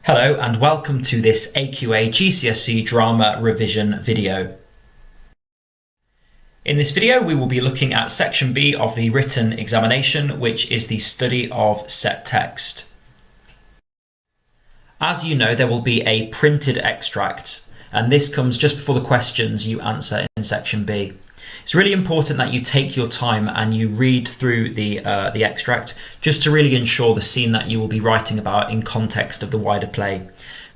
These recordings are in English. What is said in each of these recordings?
Hello and welcome to this AQA GCSE drama revision video. In this video we will be looking at section B of the written examination, which is the study of set text. As you know, there will be a printed extract, and this comes just before the questions you answer in section B. It's really important that you take your time and you read through the extract just to really ensure the scene that you will be writing about in context of the wider play.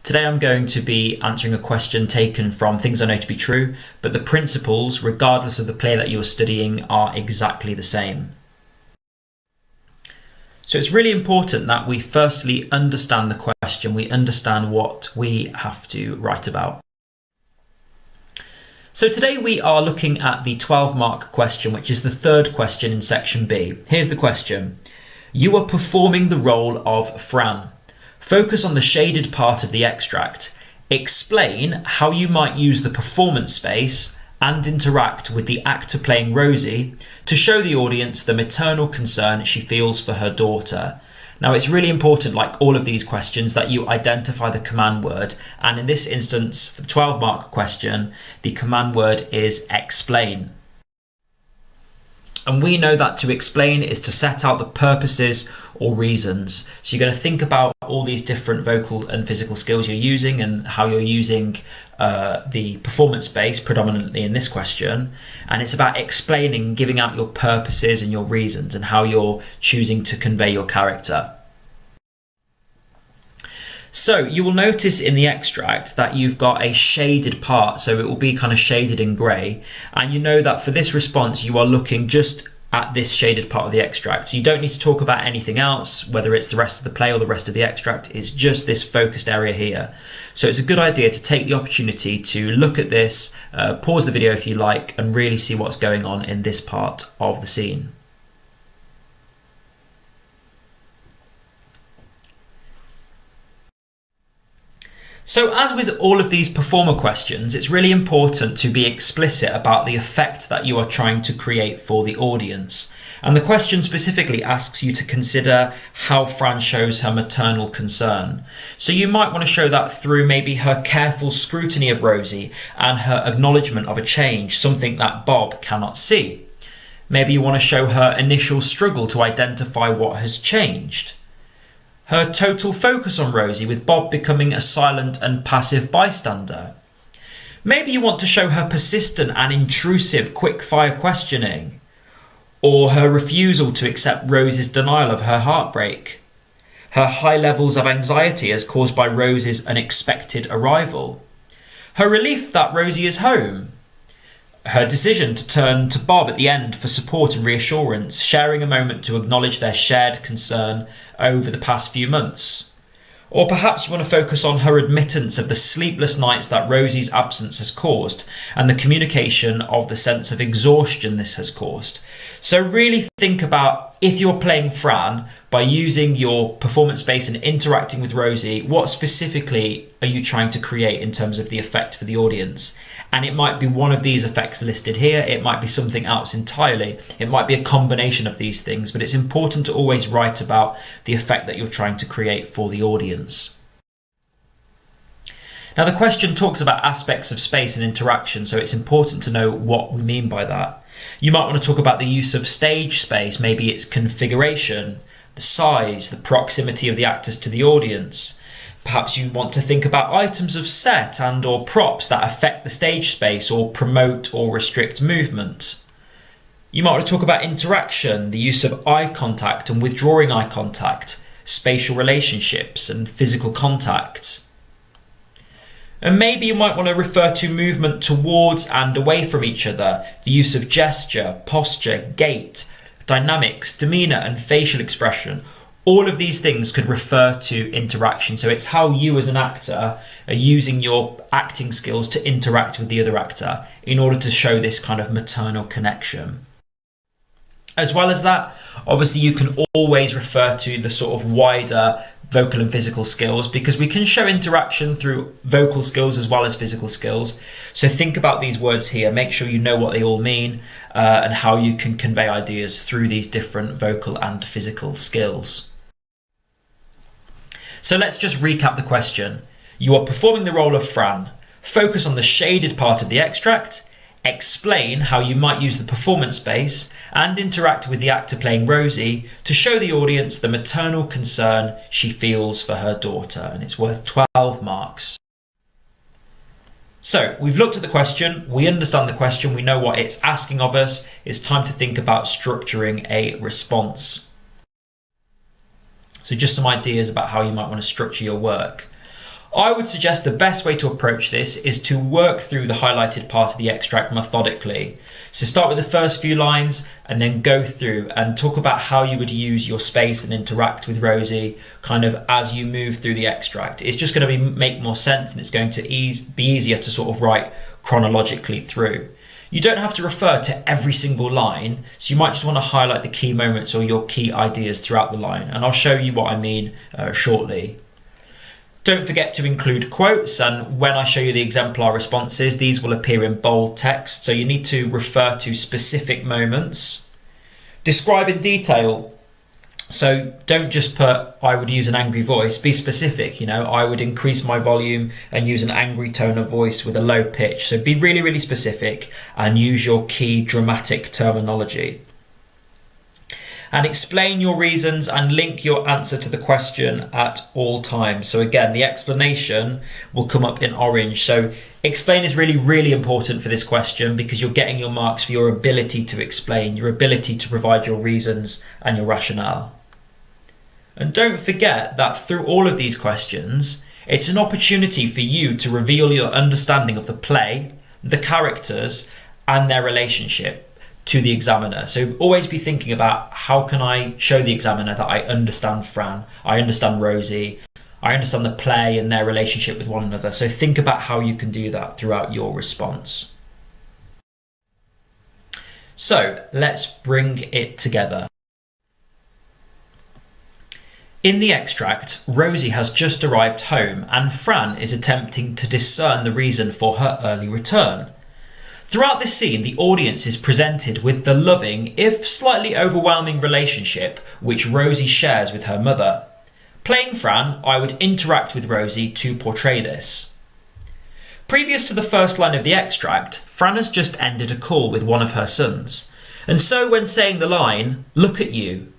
Today I'm going to be answering a question taken from things I know to be true, but the principles, regardless of the play that you are studying, are exactly the same. So it's really important that we firstly understand the question, we understand what we have to write about. So today we are looking at the 12-mark question, which is the third question in section B. Here's the question. You are performing the role of Fran. Focus on the shaded part of the extract. Explain how you might use the performance space and interact with the actor playing Rosie to show the audience the maternal concern she feels for her daughter. Now, it's really important, like all of these questions, that you identify the command word. And in this instance, for the 12-mark question, the command word is explain. And we know that to explain is to set out the purposes or reasons. So you're going to think about all these different vocal and physical skills you're using and how you're using the performance space predominantly in this question. And it's about explaining, giving out your purposes and your reasons and how you're choosing to convey your character. So you will notice in the extract that you've got a shaded part, so it will be kind of shaded in grey, and you know that for this response you are looking just at this shaded part of the extract. So you don't need to talk about anything else, whether it's the rest of the play or the rest of the extract. It's just this focused area here. So it's a good idea to take the opportunity to look at this, pause the video if you like, and really see what's going on in this part of the scene. So as with all of these performer questions, it's really important to be explicit about the effect that you are trying to create for the audience. And the question specifically asks you to consider how Fran shows her maternal concern. So you might want to show that through maybe her careful scrutiny of Rosie and her acknowledgement of a change, something that Bob cannot see. Maybe you want to show her initial struggle to identify what has changed. Her total focus on Rosie, with Bob becoming a silent and passive bystander. Maybe you want to show her persistent and intrusive quick-fire questioning, or her refusal to accept Rosie's denial of her heartbreak, her high levels of anxiety as caused by Rosie's unexpected arrival, her relief that Rosie is home, her decision to turn to Bob at the end for support and reassurance, sharing a moment to acknowledge their shared concern over the past few months. Or perhaps you want to focus on her admittance of the sleepless nights that Rosie's absence has caused and the communication of the sense of exhaustion this has caused. So really think about, if you're playing Fran, by using your performance space and interacting with Rosie, what specifically are you trying to create in terms of the effect for the audience? And it might be one of these effects listed here, it might be something else entirely, it might be a combination of these things, but it's important to always write about the effect that you're trying to create for the audience. Now the question talks about aspects of space and interaction, so it's important to know what we mean by that. You might want to talk about the use of stage space, maybe its configuration, the size, the proximity of the actors to the audience. Perhaps you want to think about items of set and or props that affect the stage space or promote or restrict movement. You might want to talk about interaction, the use of eye contact and withdrawing eye contact, spatial relationships and physical contact. And maybe you might want to refer to movement towards and away from each other, the use of gesture, posture, gait, dynamics, demeanour and facial expression. All of these things could refer to interaction. So it's how you as an actor are using your acting skills to interact with the other actor in order to show this kind of maternal connection. As well as that, obviously you can always refer to the sort of wider vocal and physical skills, because we can show interaction through vocal skills as well as physical skills. So think about these words here, make sure you know what they all mean and how you can convey ideas through these different vocal and physical skills. So let's just recap the question. You are performing the role of Fran. Focus on the shaded part of the extract, explain how you might use the performance space, and interact with the actor playing Rosie to show the audience the maternal concern she feels for her daughter, and it's worth 12 marks. So we've looked at the question, we understand the question, we know what it's asking of us. It's time to think about structuring a response. So just some ideas about how you might want to structure your work. I would suggest the best way to approach this is to work through the highlighted part of the extract methodically. So start with the first few lines and then go through and talk about how you would use your space and interact with Rosie kind of as you move through the extract. It's just going to make more sense, and it's going to be easier to sort of write chronologically through. You don't have to refer to every single line, so you might just want to highlight the key moments or your key ideas throughout the line, and I'll show you what I mean shortly. Don't forget to include quotes, and when I show you the exemplar responses, these will appear in bold text, so you need to refer to specific moments. Describe in detail, so don't just put, I would use an angry voice, be specific, I would increase my volume and use an angry tone of voice with a low pitch. So be really, really specific and use your key dramatic terminology. And explain your reasons and link your answer to the question at all times. So again, the explanation will come up in orange. So explain is really, really important for this question because you're getting your marks for your ability to explain, your ability to provide your reasons and your rationale. And don't forget that through all of these questions, it's an opportunity for you to reveal your understanding of the play, the characters, and their relationship to the examiner. So always be thinking about, how can I show the examiner that I understand Fran, I understand Rosie, I understand the play and their relationship with one another. So think about how you can do that throughout your response. So let's bring it together. In the extract, Rosie has just arrived home and Fran is attempting to discern the reason for her early return. Throughout this scene, the audience is presented with the loving, if slightly overwhelming relationship which Rosie shares with her mother. Playing Fran, I would interact with Rosie to portray this. Previous to the first line of the extract, Fran has just ended a call with one of her sons. And so when saying the line, "Look at you,"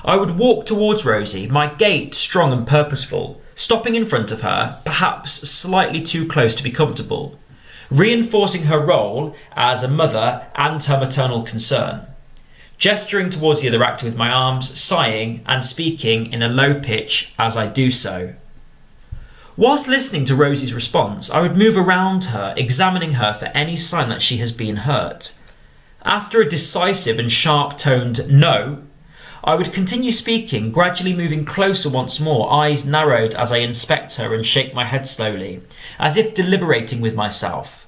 I would walk towards Rosie, my gait strong and purposeful, stopping in front of her, perhaps slightly too close to be comfortable, reinforcing her role as a mother and her maternal concern, gesturing towards the other actor with my arms, sighing and speaking in a low pitch as I do so. Whilst listening to Rosie's response, I would move around her, examining her for any sign that she has been hurt. After a decisive and sharp-toned "no," I would continue speaking, gradually moving closer once more, eyes narrowed as I inspect her and shake my head slowly, as if deliberating with myself.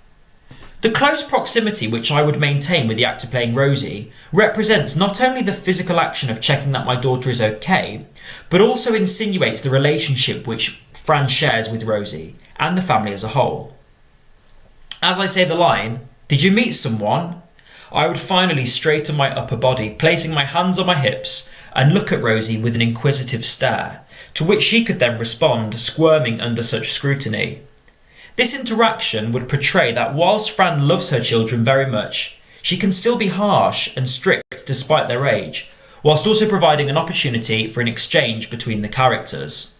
The close proximity which I would maintain with the actor playing Rosie represents not only the physical action of checking that my daughter is okay, but also insinuates the relationship which Fran shares with Rosie and the family as a whole. As I say the line, "Did you meet someone?" I would finally straighten my upper body, placing my hands on my hips, and look at Rosie with an inquisitive stare, to which she could then respond, squirming under such scrutiny. This interaction would portray that whilst Fran loves her children very much, she can still be harsh and strict despite their age, whilst also providing an opportunity for an exchange between the characters.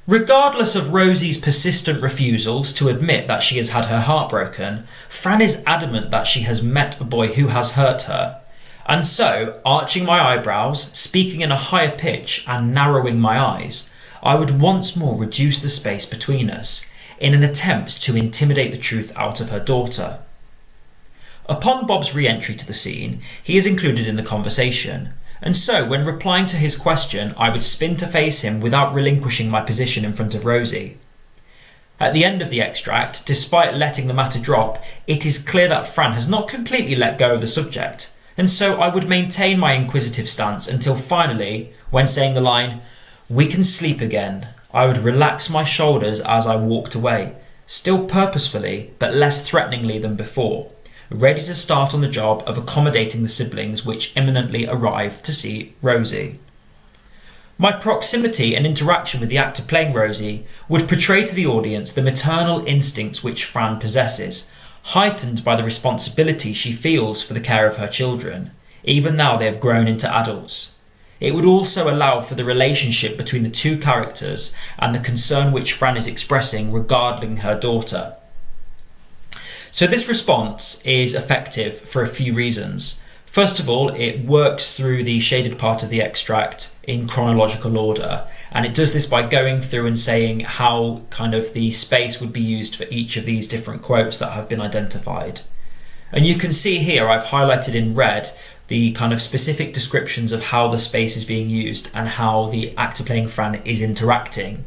Regardless of Rosie's persistent refusals to admit that she has had her heart broken, Fran is adamant that she has met a boy who has hurt her. And so, arching my eyebrows, speaking in a higher pitch and narrowing my eyes, I would once more reduce the space between us in an attempt to intimidate the truth out of her daughter. Upon Bob's re-entry to the scene, he is included in the conversation, and so when replying to his question, I would spin to face him without relinquishing my position in front of Rosie. At the end of the extract, despite letting the matter drop, it is clear that Fran has not completely let go of the subject, and so I would maintain my inquisitive stance until finally, when saying the line, "We can sleep again," I would relax my shoulders as I walked away, still purposefully but less threateningly than before, ready to start on the job of accommodating the siblings which imminently arrive to see Rosie. My proximity and interaction with the actor playing Rosie would portray to the audience the maternal instincts which Fran possesses, heightened by the responsibility she feels for the care of her children, even now they have grown into adults. It would also allow for the relationship between the two characters and the concern which Fran is expressing regarding her daughter. So this response is effective for a few reasons. First of all, it works through the shaded part of the extract in chronological order, and it does this by going through and saying how kind of the space would be used for each of these different quotes that have been identified. And you can see here I've highlighted in red the kind of specific descriptions of how the space is being used and how the actor playing Fran is interacting.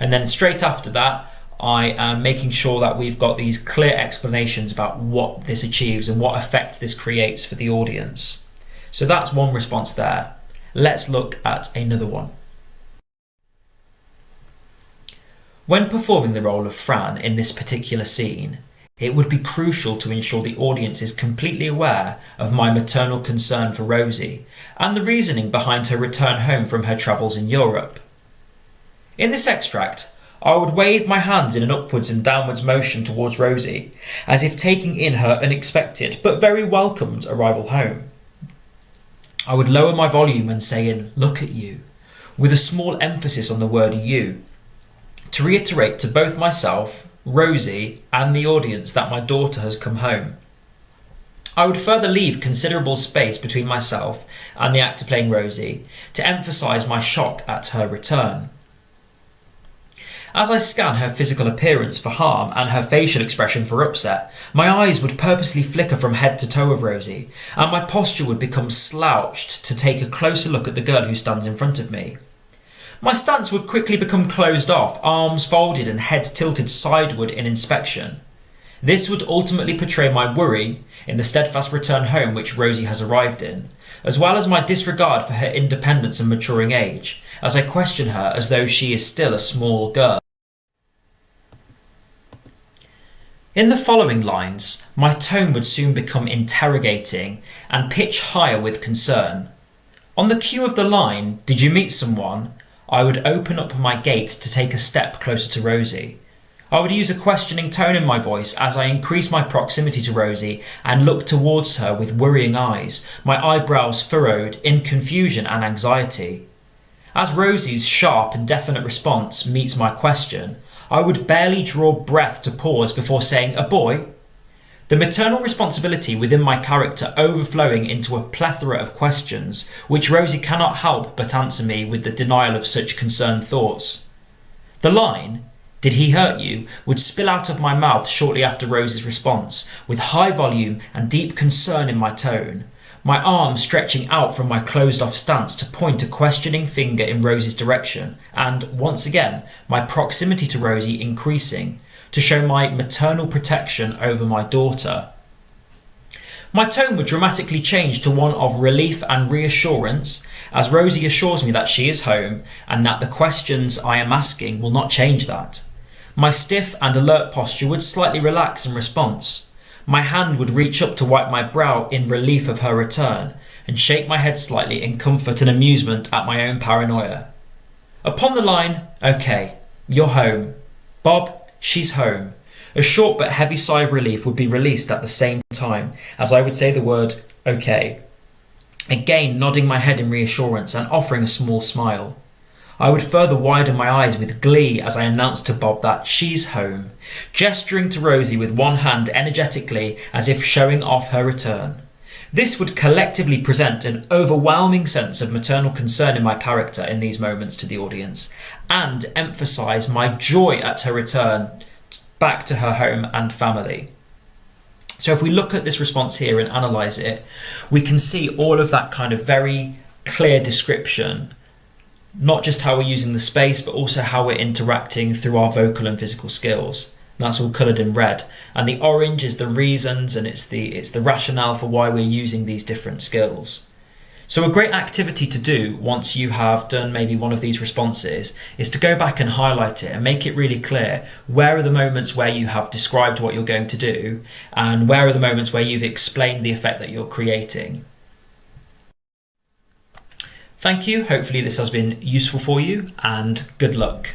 And then straight after that, I am making sure that we've got these clear explanations about what this achieves and what effect this creates for the audience. So that's one response there. Let's look at another one. When performing the role of Fran in this particular scene, it would be crucial to ensure the audience is completely aware of my maternal concern for Rosie and the reasoning behind her return home from her travels in Europe. In this extract, I would wave my hands in an upwards and downwards motion towards Rosie, as if taking in her unexpected but very welcomed arrival home. I would lower my volume and say in "look at you," with a small emphasis on the word "you," to reiterate to both myself, Rosie, and the audience that my daughter has come home. I would further leave considerable space between myself and the actor playing Rosie to emphasise my shock at her return. As I scan her physical appearance for harm and her facial expression for upset, my eyes would purposely flicker from head to toe of Rosie, and my posture would become slouched to take a closer look at the girl who stands in front of me. My stance would quickly become closed off, arms folded and head tilted sideward in inspection. This would ultimately portray my worry in the steadfast return home which Rosie has arrived in, as well as my disregard for her independence and maturing age, as I question her as though she is still a small girl. In the following lines, my tone would soon become interrogating and pitch higher with concern. On the cue of the line, "Did you meet someone?" I would open up my gate to take a step closer to Rosie. I would use a questioning tone in my voice as I increase my proximity to Rosie and look towards her with worrying eyes, my eyebrows furrowed in confusion and anxiety. As Rosie's sharp and definite response meets my question, I would barely draw breath to pause before saying, "A boy?" The maternal responsibility within my character overflowing into a plethora of questions, which Rosie cannot help but answer me with the denial of such concerned thoughts. The line, "Did he hurt you?" would spill out of my mouth shortly after Rosie's response, with high volume and deep concern in my tone, my arm stretching out from my closed-off stance to point a questioning finger in Rosie's direction, and, once again, my proximity to Rosie increasing, to show my maternal protection over my daughter. My tone would dramatically change to one of relief and reassurance as Rosie assures me that she is home and that the questions I am asking will not change that. My stiff and alert posture would slightly relax in response. My hand would reach up to wipe my brow in relief of her return and shake my head slightly in comfort and amusement at my own paranoia. Upon the line, "Okay, you're home. Bob, she's home," a short but heavy sigh of relief would be released at the same time as I would say the word "okay," again nodding my head in reassurance and offering a small smile. I would further widen my eyes with glee as I announced to Bob that she's home, gesturing to Rosie with one hand energetically as if showing off her return. This would collectively present an overwhelming sense of maternal concern in my character in these moments to the audience, and emphasise my joy at her return back to her home and family. So if we look at this response here and analyse it, we can see all of that kind of very clear description, not just how we're using the space, but also how we're interacting through our vocal and physical skills. And that's all coloured in red. And the orange is the reasons and it's the rationale for why we're using these different skills. So a great activity to do once you have done maybe one of these responses is to go back and highlight it and make it really clear where are the moments where you have described what you're going to do and where are the moments where you've explained the effect that you're creating. Thank you. Hopefully this has been useful for you, and good luck.